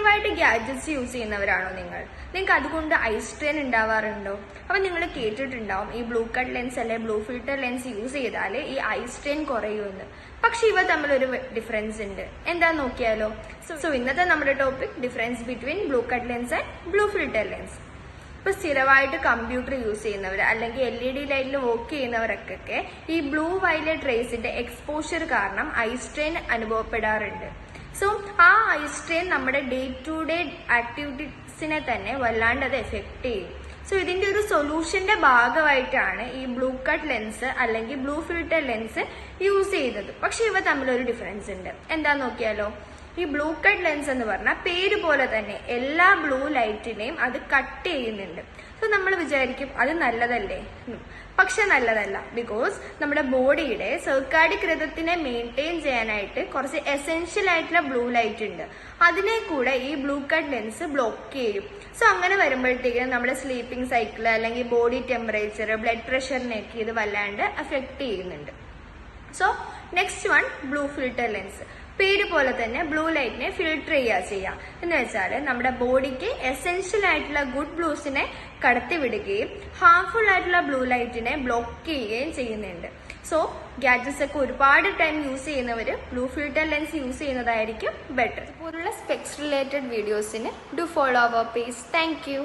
സ്ഥിരമായിട്ട് gadgets use ചെയ്യുന്നവരാണോ നിങ്ങൾക്ക് അതുകൊണ്ട് ഐ സ്ട്രെയിൻ ഉണ്ടാവാറുണ്ടോ? അപ്പൊ നിങ്ങൾ കേട്ടിട്ടുണ്ടാവും ഈ ബ്ലൂ കട്ട് ലെൻസ് അല്ലെ ബ്ലൂ ഫിൽറ്റർ ലെൻസ് യൂസ് ചെയ്താൽ ഈ ഐ സ്ട്രെയിൻ കുറയുമെന്ന്. പക്ഷെ ഇവ തമ്മിലൊരു ഡിഫറൻസ് ഉണ്ട്. എന്താ നോക്കിയാലോ? സോ ഇന്നത്തെ നമ്മുടെ topic difference between blue cut lens and blue filter lens. ഇപ്പൊ സ്ഥിരമായിട്ട് കമ്പ്യൂട്ടർ യൂസ് ചെയ്യുന്നവർ അല്ലെങ്കിൽ LED ലൈറ്റിൽ വർക്ക് ചെയ്യുന്നവർക്കൊക്കെ ഈ ബ്ലൂ വയലറ്റ് റേസിന്റെ എക്സ്പോഷർ കാരണം ഐ സ്ട്രെയിൻ അനുഭവപ്പെടാറുണ്ട്. സോ ആ ഐ സ്ട്രെയിൻ നമ്മുടെ ഡേ ടു ഡേ ആക്ടിവിറ്റീസിനെ തന്നെ വല്ലാണ്ട് അത് എഫക്ട് ചെയ്യും. സോ ഇതിന്റെ ഒരു സൊല്യൂഷന്റെ ഭാഗമായിട്ടാണ് ഈ ബ്ലൂ കട്ട് ലെൻസ് അല്ലെങ്കിൽ ബ്ലൂ ഫിൽറ്റർ ലെൻസ് യൂസ് ചെയ്യുന്നത്. പക്ഷെ ഇവ തമ്മിലൊരു ഡിഫറൻസ് ഉണ്ട്. എന്താ നോക്കിയാലോ? ഈ ബ്ലൂ കട്ട് ലെൻസ് എന്ന് പറഞ്ഞാൽ പേര് പോലെ തന്നെ എല്ലാ ബ്ലൂ ലൈറ്റിനെയും അത് കട്ട് ചെയ്യുന്നുണ്ട്. സോ നമ്മൾ വിചാരിക്കും അത് നല്ലതല്ലേ? പക്ഷെ നല്ലതല്ല. ബിക്കോസ് നമ്മുടെ ബോഡിയുടെ സർക്കാഡിക് റിതത്തിനെ മെയിൻറ്റെയിൻ ചെയ്യാനായിട്ട് കുറച്ച് എസെൻഷ്യൽ ആയിട്ടുള്ള ബ്ലൂ ലൈറ്റ് ഉണ്ട്. അതിനെ കൂടെ ഈ ബ്ലൂ കട്ട് ലെൻസ് ബ്ലോക്ക് ചെയ്യും. സോ അങ്ങനെ വരുമ്പോഴത്തേക്കും നമ്മുടെ സ്ലീപ്പിംഗ് സൈക്കിൾ അല്ലെങ്കിൽ ബോഡി ടെമ്പറേച്ചർ, ബ്ലഡ് പ്രഷറിനെയൊക്കെ ഇത് വല്ലാണ്ട് അഫക്ട് ചെയ്യുന്നുണ്ട്. So next one blue filter lens. പേര് പോലെ തന്നെ ബ്ലൂ ലൈറ്റിനെ ഫിൽട്ടർ ചെയ്യാം എന്ന് വെച്ചാൽ നമ്മുടെ ബോഡിക്ക് എസെൻഷ്യൽ ആയിട്ടുള്ള ഗുഡ് ബ്ലൂസിനെ കടത്തിവിടുകയും ഹാർംഫുൾ ആയിട്ടുള്ള ബ്ലൂ ലൈറ്റിനെ ബ്ലോക്ക് ചെയ്യുകയും ചെയ്യുന്നുണ്ട്. സോ ഗാഡ്ജറ്റ്സ് ഒക്കെ ഒരുപാട് ടൈം യൂസ് ചെയ്യുന്നവർ ബ്ലൂ ഫിൽറ്റർ ലെൻസ് യൂസ് ചെയ്യുന്നതായിരിക്കും ബെറ്റർ. ഇതുപോലുള്ള സ്പെക്സ് റിലേറ്റഡ് വീഡിയോസിന് do follow our page. Thank U.